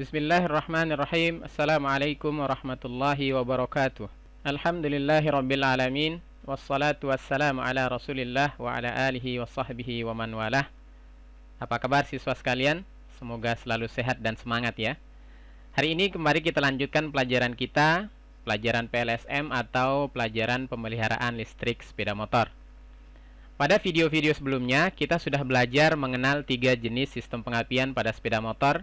Bismillahirrahmanirrahim. Assalamualaikum warahmatullahi wabarakatuh. Alhamdulillahirabbil alamin. Wassalatu wassalamu ala Rasulillah wa ala alihi wa sahbihi wa man walah. Apa kabar siswa sekalian? Semoga selalu sehat dan semangat ya. Hari ini kembali kita lanjutkan pelajaran kita, pelajaran PLSM atau pelajaran pemeliharaan listrik sepeda motor. Pada video-video sebelumnya kita sudah belajar mengenal 3 jenis sistem pengapian pada sepeda motor,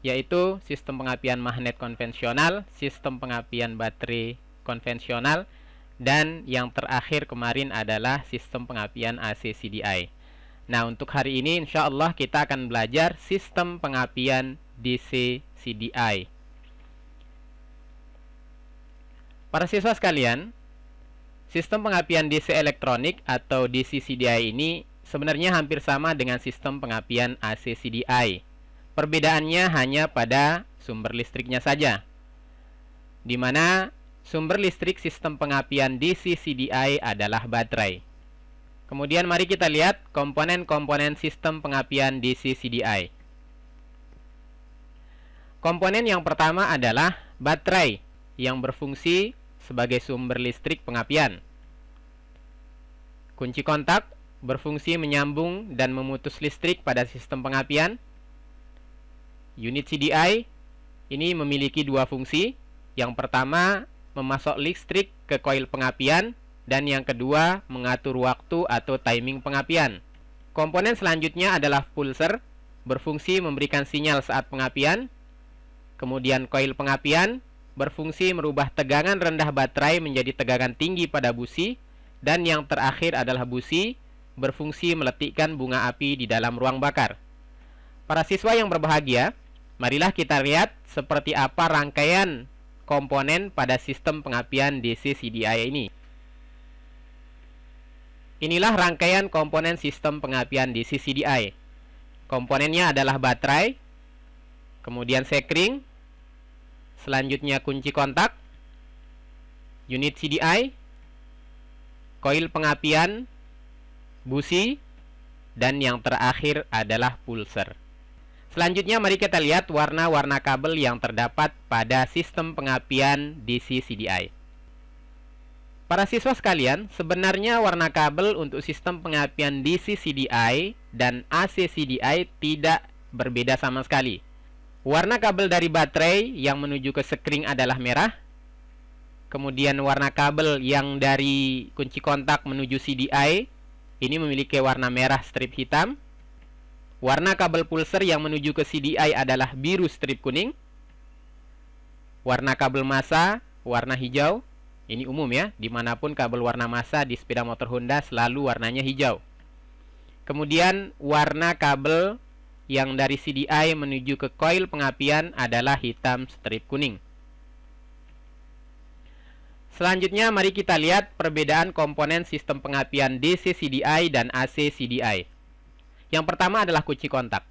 yaitu sistem pengapian magnet konvensional, sistem pengapian baterai konvensional, dan yang terakhir kemarin adalah sistem pengapian AC CDI. Nah, untuk hari ini insya Allah kita akan belajar sistem pengapian DC CDI. Para siswa sekalian, sistem pengapian DC elektronik atau DC CDI ini sebenarnya hampir sama dengan sistem pengapian AC CDI. Perbedaannya hanya pada sumber listriknya saja, di mana sumber listrik sistem pengapian DC CDI adalah baterai. Kemudian mari kita lihat komponen-komponen sistem pengapian DC CDI. Komponen yang pertama adalah baterai yang berfungsi sebagai sumber listrik pengapian. Kunci kontak berfungsi menyambung dan memutus listrik pada sistem pengapian. Unit CDI ini memiliki 2 fungsi. Yang pertama, memasok listrik ke koil pengapian, dan yang kedua, mengatur waktu atau timing pengapian. Komponen selanjutnya adalah pulser, berfungsi memberikan sinyal saat pengapian. Kemudian koil pengapian berfungsi merubah tegangan rendah baterai menjadi tegangan tinggi pada busi, dan yang terakhir adalah busi berfungsi meletikkan bunga api di dalam ruang bakar. Para siswa yang berbahagia, marilah kita lihat seperti apa rangkaian komponen pada sistem pengapian DC CDI ini. Inilah rangkaian komponen sistem pengapian DC CDI. Komponennya adalah baterai, kemudian sekring, selanjutnya kunci kontak, unit CDI, koil pengapian, busi, dan yang terakhir adalah pulser. Selanjutnya mari kita lihat warna-warna kabel yang terdapat pada sistem pengapian DC CDI. Para siswa sekalian, sebenarnya warna kabel untuk sistem pengapian DC CDI dan AC CDI tidak berbeda sama sekali. Warna kabel dari baterai yang menuju ke sekring adalah merah. Kemudian warna kabel yang dari kunci kontak menuju CDI ini memiliki warna merah strip hitam. Warna kabel pulser yang menuju ke CDI adalah biru strip kuning. Warna kabel massa warna hijau. Ini umum ya, dimanapun kabel warna massa di sepeda motor Honda selalu warnanya hijau. Kemudian warna kabel yang dari CDI menuju ke koil pengapian adalah hitam strip kuning. Selanjutnya mari kita lihat perbedaan komponen sistem pengapian DC CDI dan AC CDI. Yang pertama adalah kunci kontak.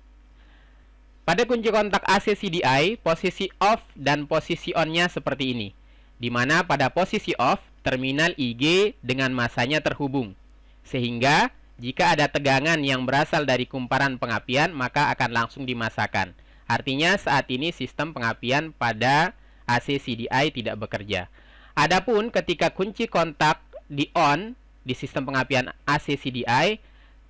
Pada kunci kontak AC CDI, posisi off dan posisi on-nya seperti ini, di mana pada posisi off, terminal IG dengan masanya terhubung, sehingga jika ada tegangan yang berasal dari kumparan pengapian, maka akan langsung dimasakan. Artinya saat ini sistem pengapian pada AC CDI tidak bekerja. Adapun ketika kunci kontak di on di sistem pengapian AC CDI,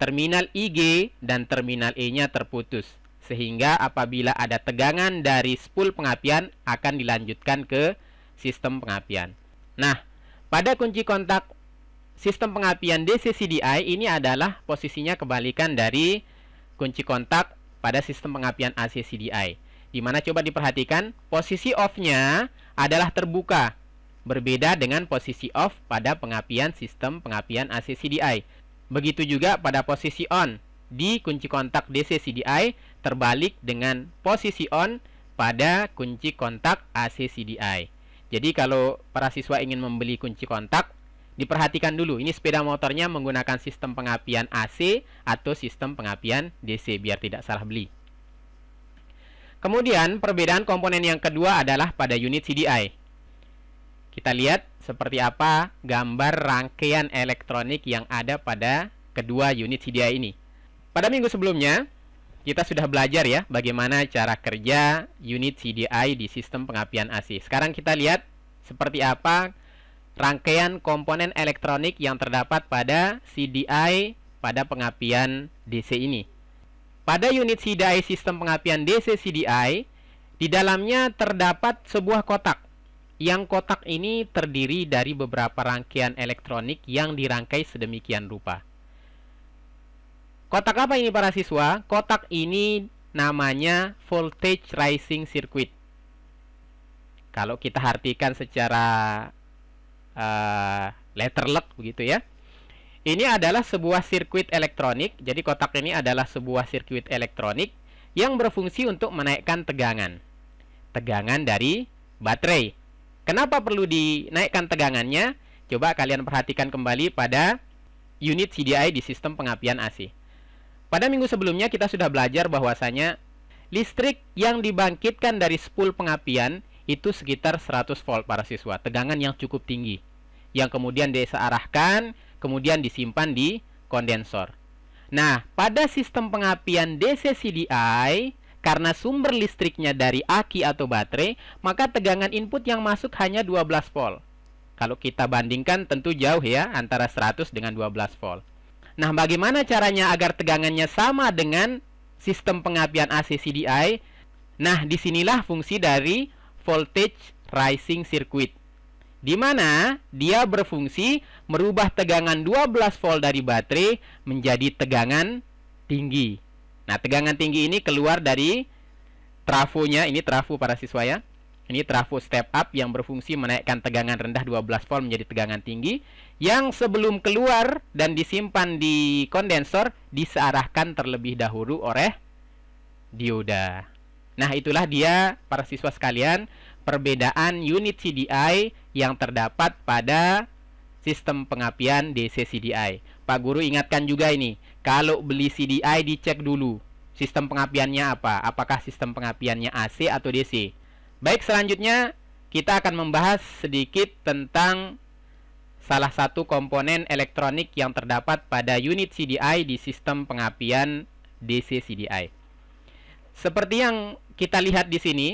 terminal IG dan terminal E-nya terputus, sehingga apabila ada tegangan dari spool pengapian akan dilanjutkan ke sistem pengapian. Nah, pada kunci kontak sistem pengapian DC CDI ini adalah posisinya kebalikan dari kunci kontak pada sistem pengapian AC CDI. Di mana coba diperhatikan, posisi off-nya adalah terbuka, berbeda dengan posisi off pada pengapian sistem pengapian AC CDI. Begitu juga pada posisi on di kunci kontak DC CDI, terbalik dengan posisi on pada kunci kontak AC CDI. Jadi kalau para siswa ingin membeli kunci kontak, diperhatikan dulu, ini sepeda motornya menggunakan sistem pengapian AC atau sistem pengapian DC, biar tidak salah beli. Kemudian perbedaan komponen yang kedua adalah pada unit CDI. Kita lihat seperti apa gambar rangkaian elektronik yang ada pada kedua unit CDI ini. Pada minggu sebelumnya kita sudah belajar ya bagaimana cara kerja unit CDI di sistem pengapian AC. Sekarang kita lihat seperti apa rangkaian komponen elektronik yang terdapat pada CDI pada pengapian DC ini. Pada unit CDI sistem pengapian DC CDI, di dalamnya terdapat sebuah kotak. Yang kotak ini terdiri dari beberapa rangkaian elektronik yang dirangkai sedemikian rupa. Kotak apa ini para siswa? Kotak ini namanya voltage rising circuit. Kalau kita artikan secara letterlek begitu ya. Ini adalah sebuah sirkuit elektronik. Jadi kotak ini adalah sebuah sirkuit elektronik yang berfungsi untuk menaikkan tegangan. Tegangan dari baterai. Kenapa perlu dinaikkan tegangannya? Coba kalian perhatikan kembali pada unit CDI di sistem pengapian AC. Pada minggu sebelumnya kita sudah belajar bahwasanya listrik yang dibangkitkan dari spool pengapian itu sekitar 100 volt para siswa, tegangan yang cukup tinggi, yang kemudian disearahkan, kemudian disimpan di kondensor. Nah, pada sistem pengapian DC CDI, karena sumber listriknya dari aki atau baterai, maka tegangan input yang masuk hanya 12 volt. Kalau kita bandingkan tentu jauh ya, antara 100 dengan 12 volt. Nah, bagaimana caranya agar tegangannya sama dengan sistem pengapian AC CDI? Nah, disinilah fungsi dari voltage rising circuit, di mana dia berfungsi merubah tegangan 12 volt dari baterai menjadi tegangan tinggi. Nah, tegangan tinggi ini keluar dari trafonya. Ini trafo para siswa ya. Ini trafo step up yang berfungsi menaikkan tegangan rendah 12 volt menjadi tegangan tinggi, yang sebelum keluar dan disimpan di kondensor disearahkan terlebih dahulu oleh dioda. Nah, itulah dia para siswa sekalian perbedaan unit CDI yang terdapat pada sistem pengapian DC CDI. Pak Guru ingatkan juga ini, kalau beli CDI dicek dulu sistem pengapiannya apa, apakah sistem pengapiannya AC atau DC. Baik, selanjutnya kita akan membahas sedikit tentang salah satu komponen elektronik yang terdapat pada unit CDI di sistem pengapian DC CDI. Seperti yang kita lihat di sini,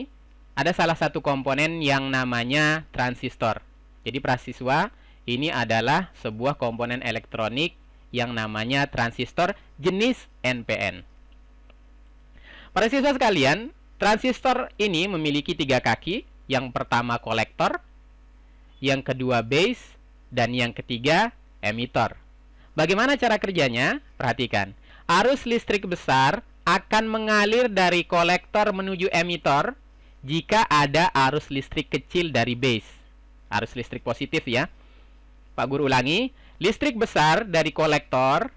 ada salah satu komponen yang namanya transistor. Jadi para siswa, ini adalah sebuah komponen elektronik yang namanya transistor jenis NPN. Para siswa sekalian, transistor ini memiliki 3 kaki. Yang pertama kolektor, yang kedua base, dan yang ketiga emitor. Bagaimana cara kerjanya? Perhatikan. Arus listrik besar akan mengalir dari kolektor menuju emitor jika ada arus listrik kecil dari base. Arus listrik positif ya. Pak Guru ulangi. Listrik besar dari kolektor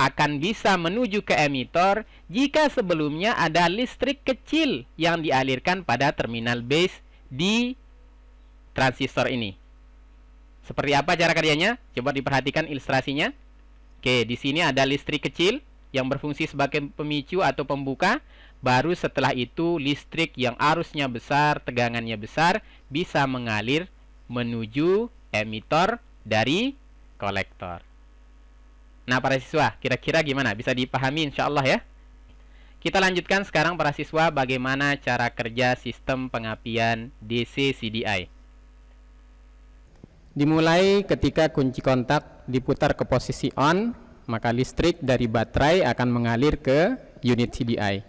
akan bisa menuju ke emitor jika sebelumnya ada listrik kecil yang dialirkan pada terminal base di transistor ini. Seperti apa cara kerjanya? Coba diperhatikan ilustrasinya. Oke, di sini ada listrik kecil yang berfungsi sebagai pemicu atau pembuka. Baru setelah itu listrik yang arusnya besar, tegangannya besar, bisa mengalir menuju emitor dari kolektor. Nah, para siswa, kira-kira gimana? Bisa dipahami insya Allah ya? Kita lanjutkan sekarang para siswa bagaimana cara kerja sistem pengapian DC CDI. Dimulai ketika kunci kontak diputar ke posisi on, maka listrik dari baterai akan mengalir ke unit CDI.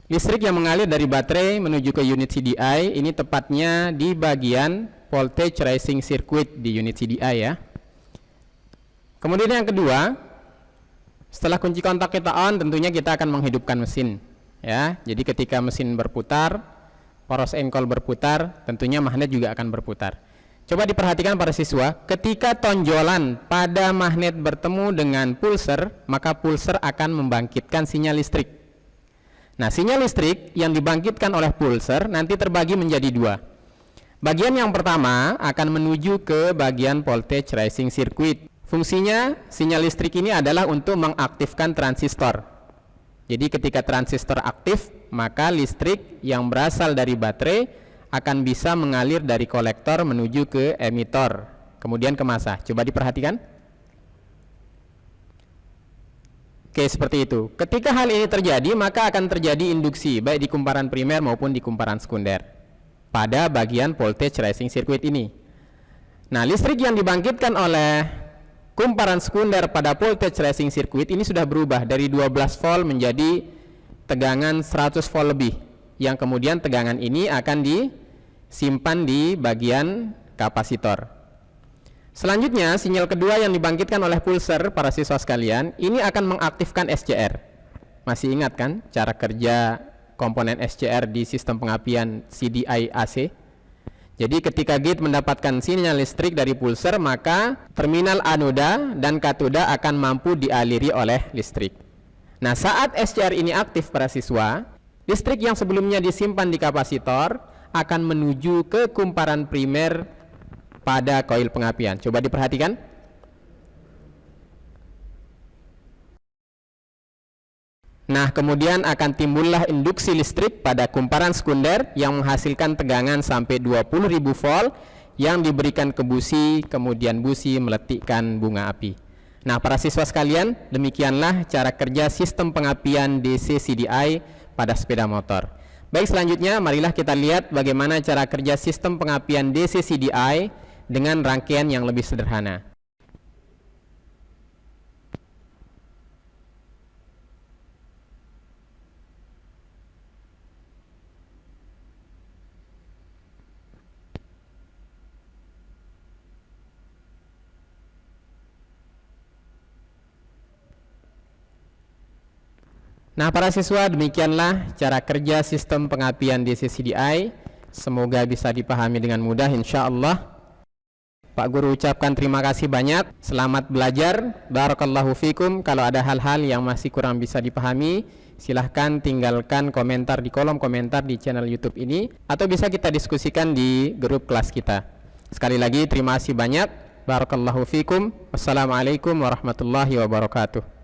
Listrik yang mengalir dari baterai menuju ke unit CDI ini tepatnya di bagian voltage rising circuit di unit CDI ya. Kemudian yang kedua, setelah kunci kontak kita on, tentunya kita akan menghidupkan mesin ya. Jadi ketika mesin berputar, poros engkol berputar, tentunya magnet juga akan berputar. Coba diperhatikan para siswa, ketika tonjolan pada magnet bertemu dengan pulser, maka pulser akan membangkitkan sinyal listrik. Nah, sinyal listrik yang dibangkitkan oleh pulser nanti terbagi menjadi 2. Bagian yang pertama akan menuju ke bagian voltage rising circuit. Fungsinya sinyal listrik ini adalah untuk mengaktifkan transistor. Jadi ketika transistor aktif, maka listrik yang berasal dari baterai akan bisa mengalir dari kolektor menuju ke emitor, kemudian ke massa. Coba diperhatikan. Oke, seperti itu. Ketika hal ini terjadi, maka akan terjadi induksi baik di kumparan primer maupun di kumparan sekunder pada bagian voltage rising circuit ini. Nah, listrik yang dibangkitkan oleh kumparan sekunder pada voltage rising circuit ini sudah berubah dari 12 volt menjadi tegangan 100 volt lebih, yang kemudian tegangan ini akan disimpan di bagian kapasitor. Selanjutnya, sinyal kedua yang dibangkitkan oleh pulser, para siswa sekalian, ini akan mengaktifkan SCR. Masih ingat kan cara kerja komponen SCR di sistem pengapian CDI AC? Jadi ketika gate mendapatkan sinyal listrik dari pulser, maka terminal anoda dan katoda akan mampu dialiri oleh listrik. Nah, saat SCR ini aktif, para siswa, listrik yang sebelumnya disimpan di kapasitor akan menuju ke kumparan primer pada koil pengapian. Coba diperhatikan. Nah, kemudian akan timbullah induksi listrik pada kumparan sekunder yang menghasilkan tegangan sampai 20.000 volt yang diberikan ke busi, kemudian busi meletikkan bunga api. Nah, para siswa sekalian, demikianlah cara kerja sistem pengapian DC CDI pada sepeda motor. Baik, selanjutnya marilah kita lihat bagaimana cara kerja sistem pengapian DC CDI dengan rangkaian yang lebih sederhana. Nah, para siswa, demikianlah cara kerja sistem pengapian DC CDI. Semoga bisa dipahami dengan mudah, insya Allah. Pak Guru ucapkan terima kasih banyak, selamat belajar, barakallahu fikum. Kalau ada hal-hal yang masih kurang bisa dipahami, silahkan tinggalkan komentar di kolom komentar di channel YouTube ini, atau bisa kita diskusikan di grup kelas kita. Sekali lagi terima kasih banyak, barakallahu fikum. Wassalamualaikum warahmatullahi wabarakatuh.